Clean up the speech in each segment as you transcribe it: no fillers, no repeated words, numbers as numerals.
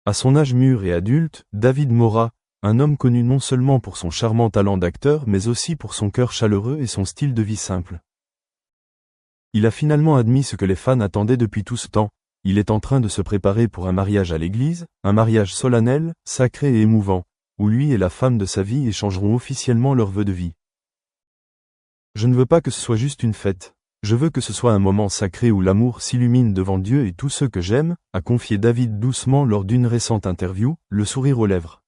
À son âge mûr et adulte, David Morra, un homme connu non seulement pour son charmant talent d'acteur mais aussi pour son cœur chaleureux et son style de vie simple. Il a finalement admis ce que les fans attendaient depuis tout ce temps, il est en train de se préparer pour un mariage à l'église, un mariage solennel, sacré et émouvant, où lui et la femme de sa vie échangeront officiellement leurs vœux de vie. Je ne veux pas que ce soit juste une fête. Je veux que ce soit un moment sacré où l'amour s'illumine devant Dieu et tous ceux que j'aime, a confié David doucement lors d'une récente interview, le sourire aux lèvres.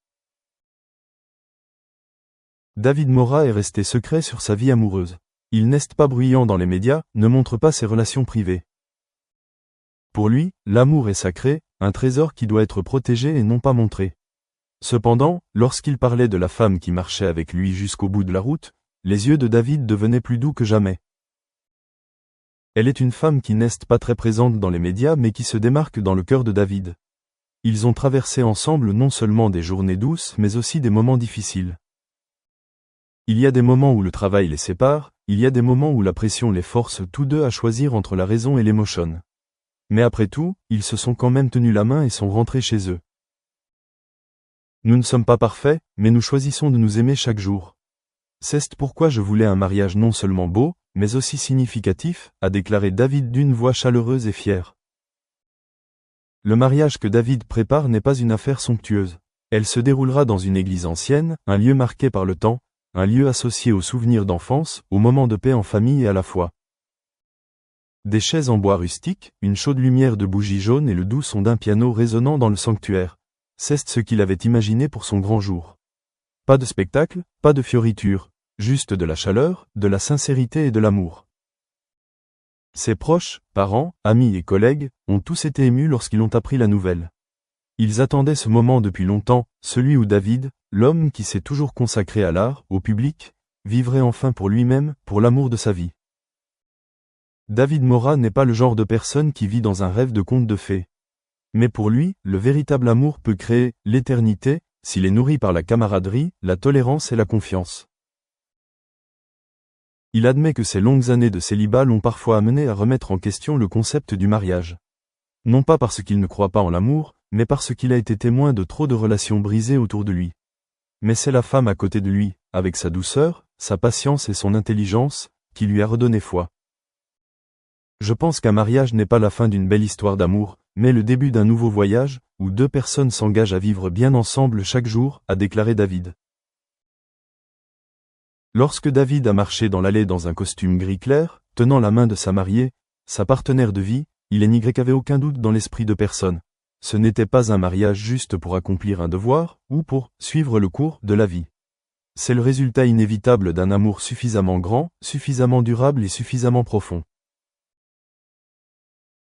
David Morra est resté secret sur sa vie amoureuse. Il n'est pas bruyant dans les médias, ne montre pas ses relations privées. Pour lui, l'amour est sacré, un trésor qui doit être protégé et non pas montré. Cependant, lorsqu'il parlait de la femme qui marchait avec lui jusqu'au bout de la route, les yeux de David devenaient plus doux que jamais. Elle est une femme qui n'est pas très présente dans les médias mais qui se démarque dans le cœur de David. Ils ont traversé ensemble non seulement des journées douces mais aussi des moments difficiles. Il y a des moments où le travail les sépare, il y a des moments où la pression les force tous deux à choisir entre la raison et l'émotion. Mais après tout, ils se sont quand même tenus la main et sont rentrés chez eux. Nous ne sommes pas parfaits, mais nous choisissons de nous aimer chaque jour. C'est pourquoi je voulais un mariage non seulement beau, mais aussi significatif, a déclaré David d'une voix chaleureuse et fière. Le mariage que David prépare n'est pas une affaire somptueuse. Elle se déroulera dans une église ancienne, un lieu marqué par le temps, un lieu associé aux souvenirs d'enfance, aux moments de paix en famille et à la foi. Des chaises en bois rustique, une chaude lumière de bougies jaunes et le doux son d'un piano résonnant dans le sanctuaire. C'est ce qu'il avait imaginé pour son grand jour. Pas de spectacle, pas de fioritures, juste de la chaleur, de la sincérité et de l'amour. Ses proches, parents, amis et collègues, ont tous été émus lorsqu'ils ont appris la nouvelle. Ils attendaient ce moment depuis longtemps, celui où David, l'homme qui s'est toujours consacré à l'art, au public, vivrait enfin pour lui-même, pour l'amour de sa vie. David Morra n'est pas le genre de personne qui vit dans un rêve de conte de fées. Mais pour lui, le véritable amour peut créer l'éternité, s'il est nourri par la camaraderie, la tolérance et la confiance. Il admet que ces longues années de célibat l'ont parfois amené à remettre en question le concept du mariage. Non pas parce qu'il ne croit pas en l'amour, mais parce qu'il a été témoin de trop de relations brisées autour de lui. Mais c'est la femme à côté de lui, avec sa douceur, sa patience et son intelligence, qui lui a redonné foi. Je pense qu'un mariage n'est pas la fin d'une belle histoire d'amour, mais le début d'un nouveau voyage, où deux personnes s'engagent à vivre bien ensemble chaque jour, a déclaré David. Lorsque David a marché dans l'allée dans un costume gris clair, tenant la main de sa mariée, sa partenaire de vie, il n'y avait aucun doute dans l'esprit de personne. Ce n'était pas un mariage juste pour accomplir un devoir, ou pour suivre le cours de la vie. C'est le résultat inévitable d'un amour suffisamment grand, suffisamment durable et suffisamment profond.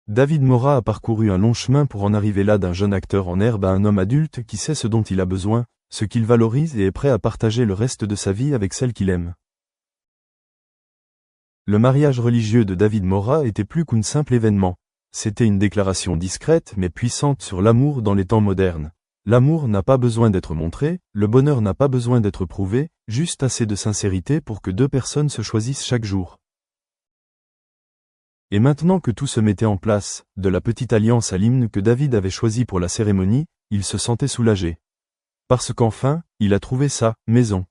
David Morra a parcouru un long chemin pour en arriver là d'un jeune acteur en herbe à un homme adulte qui sait ce dont il a besoin, ce qu'il valorise et est prêt à partager le reste de sa vie avec celle qu'il aime. Le mariage religieux de David Morra était plus qu'un simple événement. C'était une déclaration discrète mais puissante sur l'amour dans les temps modernes. L'amour n'a pas besoin d'être montré, le bonheur n'a pas besoin d'être prouvé, juste assez de sincérité pour que deux personnes se choisissent chaque jour. Et maintenant que tout se mettait en place, de la petite alliance à l'hymne que David avait choisi pour la cérémonie, il se sentait soulagé. Parce qu'enfin, il a trouvé sa maison.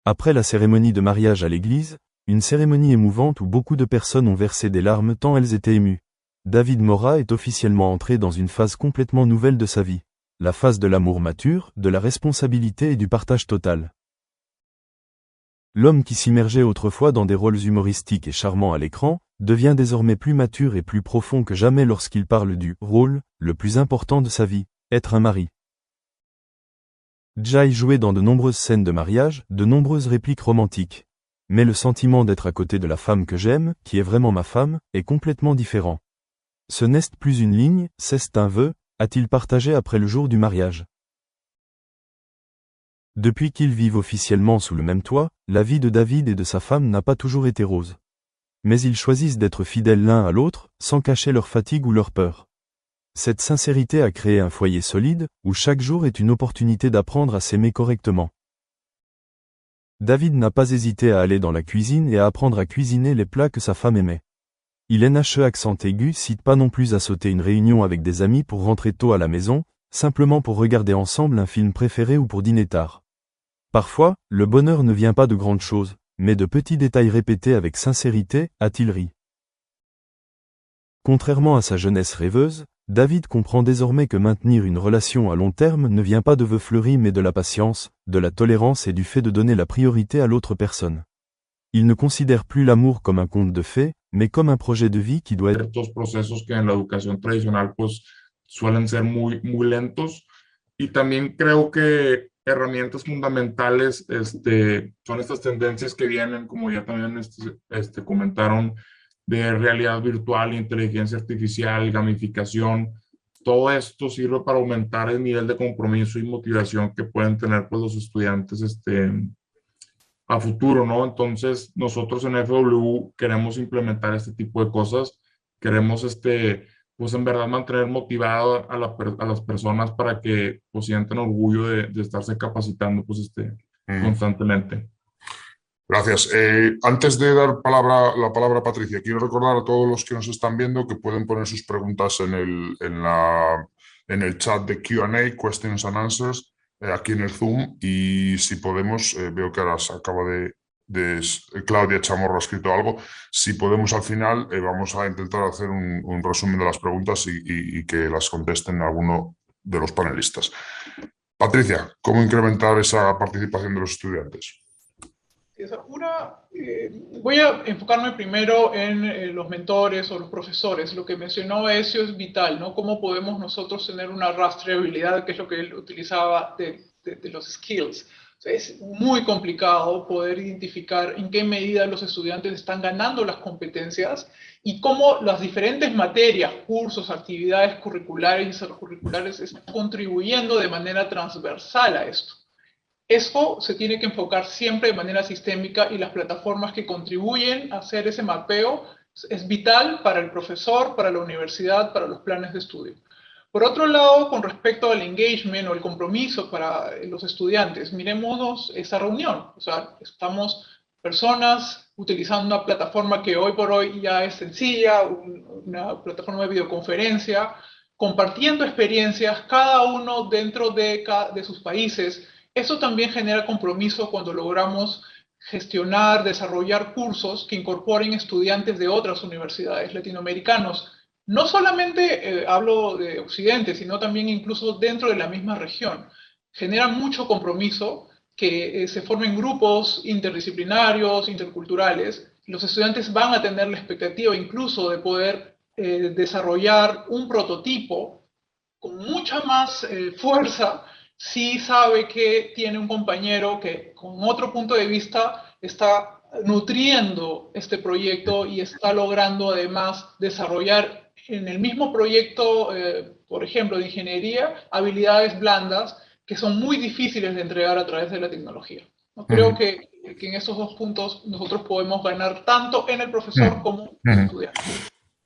Après la cérémonie de mariage à l'église, une cérémonie émouvante où beaucoup de personnes ont versé des larmes tant elles étaient émues, David Morra est officiellement entré dans une phase complètement nouvelle de sa vie. La phase de l'amour mature, de la responsabilité et du partage total. L'homme qui s'immergeait autrefois dans des rôles humoristiques et charmants à l'écran, devient désormais plus mature et plus profond que jamais lorsqu'il parle du rôle, le plus important de sa vie, être un mari. Jai jouait dans de nombreuses scènes de mariage, de nombreuses répliques romantiques. Mais le sentiment d'être à côté de la femme que j'aime, qui est vraiment ma femme, est complètement différent. Ce n'est plus une ligne, c'est un vœu, a-t-il partagé après le jour du mariage. Depuis qu'ils vivent officiellement sous le même toit, la vie de David et de sa femme n'a pas toujours été rose. Mais ils choisissent d'être fidèles l'un à l'autre, sans cacher leur fatigue ou leur peur. Cette sincérité a créé un foyer solide, où chaque jour est une opportunité d'apprendre à s'aimer correctement. David n'a pas hésité à aller dans la cuisine et à apprendre à cuisiner les plats que sa femme aimait. Il NHE accent aigu cite pas non plus à sauter une réunion avec des amis pour rentrer tôt à la maison, simplement pour regarder ensemble un film préféré ou pour dîner tard. Parfois, le bonheur ne vient pas de grandes choses, mais de petits détails répétés avec sincérité, a-t-il ri. Contrairement à sa jeunesse rêveuse, David comprend désormais que maintenir une relation à long terme ne vient pas de vœux fleuris mais de la patience, de la tolérance et du fait de donner la priorité à l'autre personne. Il ne considère plus l'amour comme un conte de fées, mais comme un projet de vie qui doit être... Ciertos procesos que en la educación tradicional pues suelen ser muy lentos, y también creo que herramientas fundamentales son estas tendencias que vienen, como ya también comentaron, de realidad virtual, inteligencia artificial, gamificación. Todo esto sirve para aumentar el nivel de compromiso y motivación que pueden tener pues, los estudiantes a futuro, ¿no? Entonces, nosotros en FW queremos implementar este tipo de cosas, queremos, pues en verdad mantener motivado a las personas para que pues sientan orgullo de estarse capacitando, pues, constantemente. Gracias. Antes de dar la palabra a Patricia, quiero recordar a todos los que nos están viendo que pueden poner sus preguntas en el chat de Q&A, Questions and Answers, aquí en el Zoom, y si podemos, veo que ahora se acaba Claudia Chamorro ha escrito algo, si podemos al final vamos a intentar hacer un resumen de las preguntas y que las contesten alguno de los panelistas. Patricia, ¿cómo incrementar esa participación de los estudiantes? Voy a enfocarme primero en los mentores o los profesores. Lo que mencionó Ezio es vital, ¿no? ¿Cómo podemos nosotros tener una rastreabilidad, que es lo que él utilizaba de los skills? O sea, es muy complicado poder identificar en qué medida los estudiantes están ganando las competencias y cómo las diferentes materias, cursos, actividades curriculares y extracurriculares están contribuyendo de manera transversal a esto. Eso se tiene que enfocar siempre de manera sistémica y las plataformas que contribuyen a hacer ese mapeo es vital para el profesor, para la universidad, para los planes de estudio. Por otro lado, con respecto al engagement o el compromiso para los estudiantes, miremos esa reunión. O sea, estamos personas utilizando una plataforma que hoy por hoy ya es sencilla, una plataforma de videoconferencia, compartiendo experiencias, cada uno dentro de sus países. Eso también genera compromiso cuando logramos gestionar, desarrollar cursos que incorporen estudiantes de otras universidades latinoamericanos. No solamente hablo de Occidente, sino también incluso dentro de la misma región. Genera mucho compromiso que se formen grupos interdisciplinarios, interculturales. Los estudiantes van a tener la expectativa incluso de poder desarrollar un prototipo con mucha más fuerza si sabe que tiene un compañero que con otro punto de vista está nutriendo este proyecto y está logrando además desarrollar en el mismo proyecto, por ejemplo, de ingeniería, habilidades blandas que son muy difíciles de entregar a través de la tecnología. Creo que en estos dos puntos nosotros podemos ganar tanto en el profesor como en el estudiante.